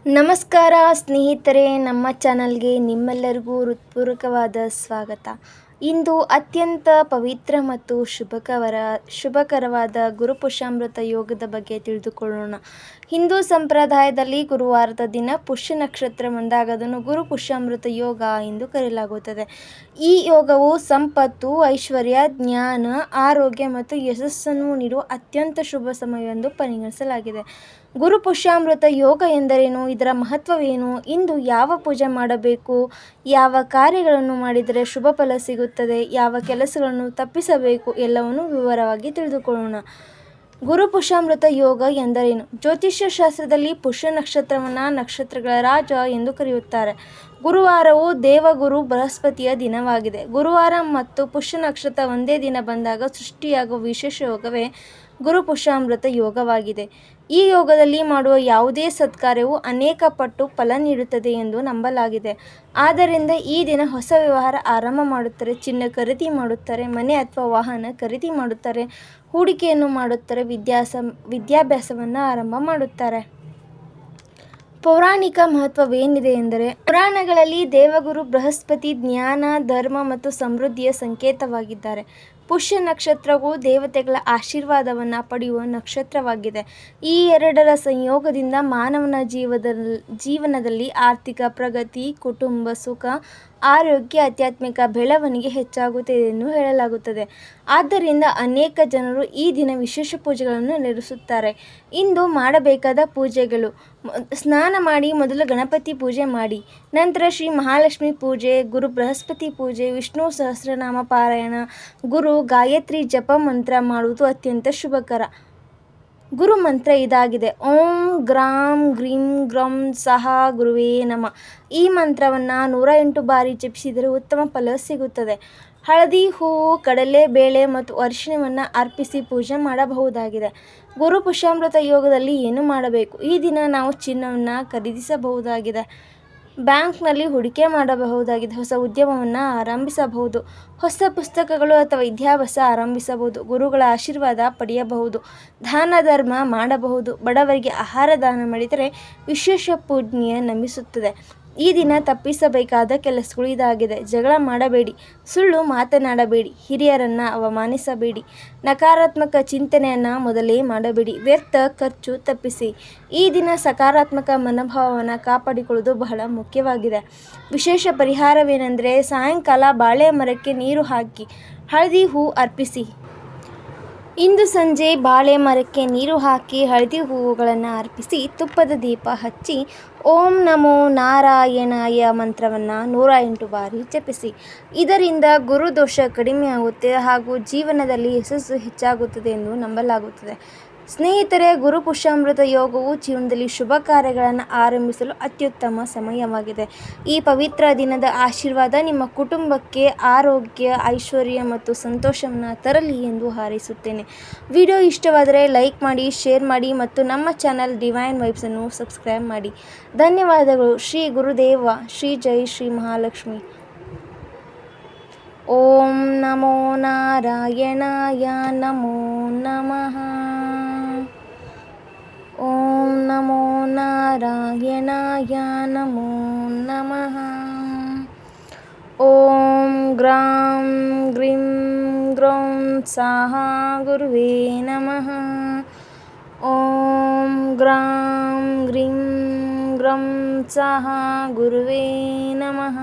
ನಮಸ್ಕಾರ ಸ್ನೇಹಿತರೆ, ನಮ್ಮ ಚಾನಲ್ಗೆ ನಿಮ್ಮೆಲ್ಲರಿಗೂ ಹೃತ್ಪೂರ್ವಕವಾದ ಸ್ವಾಗತ. ಇಂದು ಅತ್ಯಂತ ಪವಿತ್ರ ಮತ್ತು ಶುಭಕರವಾದ ಗುರುಪುಷ್ಯಾಮೃತ ಯೋಗದ ಬಗ್ಗೆ ತಿಳಿದುಕೊಳ್ಳೋಣ. ಹಿಂದೂ ಸಂಪ್ರದಾಯದಲ್ಲಿ ಗುರುವಾರದ ದಿನ ಪುಷ್ಯ ನಕ್ಷತ್ರ ಬಂದಾಗ ಅದನ್ನು ಗುರುಪುಷ್ಯಾಮೃತ ಯೋಗ ಎಂದು ಕರೆಯಲಾಗುತ್ತದೆ. ಈ ಯೋಗವು ಸಂಪತ್ತು, ಐಶ್ವರ್ಯ, ಜ್ಞಾನ, ಆರೋಗ್ಯ ಮತ್ತು ಯಶಸ್ಸನ್ನು ನೀಡುವ ಅತ್ಯಂತ ಶುಭ ಸಮಯವೆಂದು ಪರಿಗಣಿಸಲಾಗಿದೆ. ಗುರುಪುಷ್ಯಾಮೃತ ಯೋಗ ಎಂದರೇನು? ಇದರ ಮಹತ್ವವೇನು? ಇಂದು ಯಾವ ಪೂಜೆ ಮಾಡಬೇಕು? ಯಾವ ಕಾರ್ಯಗಳನ್ನು ಮಾಡಿದರೆ ಶುಭ ಫಲ ಸಿಗುತ್ತದೆ? ಯಾವ ಕೆಲಸಗಳನ್ನು ತಪ್ಪಿಸಬೇಕು? ಎಲ್ಲವನ್ನು ವಿವರವಾಗಿ ತಿಳಿದುಕೊಳ್ಳೋಣ. ಗುರುಪುಷ್ಯಾಮೃತ ಯೋಗ ಎಂದರೇನು? ಜ್ಯೋತಿಷ್ಯ ಶಾಸ್ತ್ರದಲ್ಲಿ ಪುಷ್ಯ ನಕ್ಷತ್ರವನ್ನು ನಕ್ಷತ್ರಗಳ ರಾಜ ಎಂದು ಕರೆಯುತ್ತಾರೆ. ಗುರುವಾರವು ದೇವಗುರು ಬೃಹಸ್ಪತಿಯ ದಿನವಾಗಿದೆ. ಗುರುವಾರ ಮತ್ತು ಪುಷ್ಯ ನಕ್ಷತ್ರ ಒಂದೇ ದಿನ ಬಂದಾಗ ಸೃಷ್ಟಿಯಾಗುವ ವಿಶೇಷ ಯೋಗವೇ ಗುರುಪುಷ್ಯಾಮೃತ ಯೋಗವಾಗಿದೆ. ಈ ಯೋಗದಲ್ಲಿ ಮಾಡುವ ಯಾವುದೇ ಸತ್ಕಾರ್ಯವು ಅನೇಕ ಪಟ್ಟು ಫಲ ನೀಡುತ್ತದೆ ಎಂದು ನಂಬಲಾಗಿದೆ. ಆದ್ದರಿಂದ ಈ ದಿನ ಹೊಸ ವ್ಯವಹಾರ ಆರಂಭ ಮಾಡುತ್ತಾರೆ, ಚಿನ್ನ ಖರೀದಿ ಮಾಡುತ್ತಾರೆ, ಮನೆ ಅಥವಾ ವಾಹನ ಖರೀದಿ ಮಾಡುತ್ತಾರೆ, ಹೂಡಿಕೆಯನ್ನು ಮಾಡುತ್ತಾರೆ, ವಿದ್ಯಾಭ್ಯಾಸವನ್ನು ಆರಂಭ ಮಾಡುತ್ತಾರೆ. ಪೌರಾಣಿಕ ಮಹತ್ವವೇನಿದೆ ಎಂದರೆ, ಪುರಾಣಗಳಲ್ಲಿ ದೇವಗುರು ಬೃಹಸ್ಪತಿ ಜ್ಞಾನ, ಧರ್ಮ ಮತ್ತು ಸಮೃದ್ಧಿಯ ಸಂಕೇತವಾಗಿದ್ದಾರೆ. ಪುಷ್ಯ ನಕ್ಷತ್ರವು ದೇವತೆಗಳ ಆಶೀರ್ವಾದವನ್ನು ಪಡೆಯುವ ನಕ್ಷತ್ರವಾಗಿದೆ. ಈ ಎರಡರ ಸಂಯೋಗದಿಂದ ಮಾನವನ ಜೀವನದಲ್ಲಿ ಆರ್ಥಿಕ ಪ್ರಗತಿ, ಕುಟುಂಬ ಸುಖ, ಆರೋಗ್ಯ, ಆಧ್ಯಾತ್ಮಿಕ ಬೆಳವಣಿಗೆ ಹೆಚ್ಚಾಗುತ್ತದೆ ಎಂದು ಹೇಳಲಾಗುತ್ತದೆ. ಆದ್ದರಿಂದ ಅನೇಕ ಜನರು ಈ ದಿನ ವಿಶೇಷ ಪೂಜೆಗಳನ್ನು ನಡೆಸುತ್ತಾರೆ. ಇಂದು ಮಾಡಬೇಕಾದ ಪೂಜೆಗಳು: ಸ್ನಾನ ಮಾಡಿ ಮೊದಲು ಗಣಪತಿ ಪೂಜೆ ಮಾಡಿ, ನಂತರ ಶ್ರೀ ಮಹಾಲಕ್ಷ್ಮಿ ಪೂಜೆ, ಗುರು ಬೃಹಸ್ಪತಿ ಪೂಜೆ, ವಿಷ್ಣು ಸಹಸ್ರನಾಮ ಪಾರಾಯಣ, ಗುರು ಗಾಯತ್ರಿ ಜಪ ಮಂತ್ರ ಮಾಡುವುದು ಅತ್ಯಂತ ಶುಭಕರ. ಗುರು ಮಂತ್ರ ಇದಾಗಿದೆ: ಓಂ ಗ್ರಾಂ ಗ್ರೀಂ ಗ್ರೌಂ ಸಹ ಗುರುವೇ ನಮಃ. ಈ ಮಂತ್ರವನ್ನು 108 ಬಾರಿ ಜಪಿಸಿದರೆ ಉತ್ತಮ ಫಲ ಸಿಗುತ್ತದೆ. ಹಳದಿ ಹೂವು, ಕಡಲೆ ಬೇಳೆ ಮತ್ತು ಅರಿಶಿಣವನ್ನು ಅರ್ಪಿಸಿ ಪೂಜೆ ಮಾಡಬಹುದಾಗಿದೆ. ಗುರು ಪುಷ್ಯಾಮೃತ ಯೋಗದಲ್ಲಿ ಏನು ಮಾಡಬೇಕು? ಈ ದಿನ ನಾವು ಚಿನ್ನವನ್ನು ಖರೀದಿಸಬಹುದಾಗಿದೆ, ಬ್ಯಾಂಕ್ನಲ್ಲಿ ಹೂಡಿಕೆ ಮಾಡಬಹುದಾಗಿದೆ, ಹೊಸ ಉದ್ಯಮವನ್ನು ಆರಂಭಿಸಬಹುದು, ಹೊಸ ಪುಸ್ತಕಗಳು ಅಥವಾ ವಿದ್ಯಾಭ್ಯಾಸ ಆರಂಭಿಸಬಹುದು, ಗುರುಗಳ ಆಶೀರ್ವಾದ ಪಡೆಯಬಹುದು, ದಾನ ಧರ್ಮ ಮಾಡಬಹುದು, ಬಡವರಿಗೆ ಆಹಾರ ದಾನ ಮಾಡಿದರೆ ವಿಶೇಷ ಪುಣ್ಯ ಲಭಿಸುತ್ತದೆ. ಈ ದಿನ ತಪ್ಪಿಸಬೇಕಾದ ಕೆಲಸಗಳು ಇದಾಗಿದೆ: ಜಗಳ ಮಾಡಬೇಡಿ, ಸುಳ್ಳು ಮಾತನಾಡಬೇಡಿ, ಹಿರಿಯರನ್ನು ಅವಮಾನಿಸಬೇಡಿ, ನಕಾರಾತ್ಮಕ ಚಿಂತನೆಯನ್ನು ಮೊದಲೇ ಮಾಡಬೇಡಿ, ವ್ಯರ್ಥ ಖರ್ಚು ತಪ್ಪಿಸಿ. ಈ ದಿನ ಸಕಾರಾತ್ಮಕ ಮನೋಭಾವವನ್ನು ಕಾಪಾಡಿಕೊಳ್ಳುವುದು ಬಹಳ ಮುಖ್ಯವಾಗಿದೆ. ವಿಶೇಷ ಪರಿಹಾರವೇನೆಂದರೆ, ಸಾಯಂಕಾಲ ಬಾಳೆ ಮರಕ್ಕೆ ನೀರು ಹಾಕಿ ಹಳದಿ ಹೂ ಅರ್ಪಿಸಿ. ಇಂದು ಸಂಜೆ ಬಾಳೆ ಮರಕ್ಕೆ ನೀರು ಹಾಕಿ ಹಳದಿ ಹೂವುಗಳನ್ನು ಅರ್ಪಿಸಿ ತುಪ್ಪದ ದೀಪ ಹಚ್ಚಿ ಓಂ ನಮೋ ನಾರಾಯಣಾಯ ಮಂತ್ರವನ್ನು 108 ಬಾರಿ ಜಪಿಸಿ. ಇದರಿಂದ ಗುರುದೋಷ ಕಡಿಮೆಯಾಗುತ್ತೆ ಹಾಗೂ ಜೀವನದಲ್ಲಿ ಯಶಸ್ಸು ಹೆಚ್ಚಾಗುತ್ತದೆ ಎಂದು ನಂಬಲಾಗುತ್ತದೆ. ಸ್ನೇಹಿತರೆ, ಗುರುಪುಷ್ಯಾಮೃತ ಯೋಗವು ಜೀವನದಲ್ಲಿ ಶುಭ ಕಾರ್ಯಗಳನ್ನು ಆರಂಭಿಸಲು ಅತ್ಯುತ್ತಮ ಸಮಯವಾಗಿದೆ. ಈ ಪವಿತ್ರ ದಿನದ ಆಶೀರ್ವಾದ ನಿಮ್ಮ ಕುಟುಂಬಕ್ಕೆ ಆರೋಗ್ಯ, ಐಶ್ವರ್ಯ ಮತ್ತು ಸಂತೋಷವನ್ನು ತರಲಿ ಎಂದು ಹಾರೈಸುತ್ತೇನೆ. ವಿಡಿಯೋ ಇಷ್ಟವಾದರೆ ಲೈಕ್ ಮಾಡಿ, ಶೇರ್ ಮಾಡಿ ಮತ್ತು ನಮ್ಮ ಚಾನಲ್ ಡಿವೈನ್ ವೈಬ್ಸನ್ನು ಸಬ್ಸ್ಕ್ರೈಬ್ ಮಾಡಿ. ಧನ್ಯವಾದಗಳು. ಶ್ರೀ ಗುರುದೇವ ಶ್ರೀ ಜೈ ಶ್ರೀ ಮಹಾಲಕ್ಷ್ಮಿ. ಓಂ ನಮೋ ನಾರಾಯಣಾಯ ನಮೋ ನಮಃ. ಓಂ ನಮೋ ನಾರಾಯಣಾಯ ನಮೋ ನಮಃ. ಓಂ ಗ್ರಾಂ ಗ್ರೀಂ ಗ್ರೌಂ ಸಹ ಗುರುವೇ ನಮಃ. ಓಂ ಗ್ರಾಂ ಗ್ರೀಂ ಗ್ರೌಂ ಸಹ ಗುರುವೇ ನಮಃ.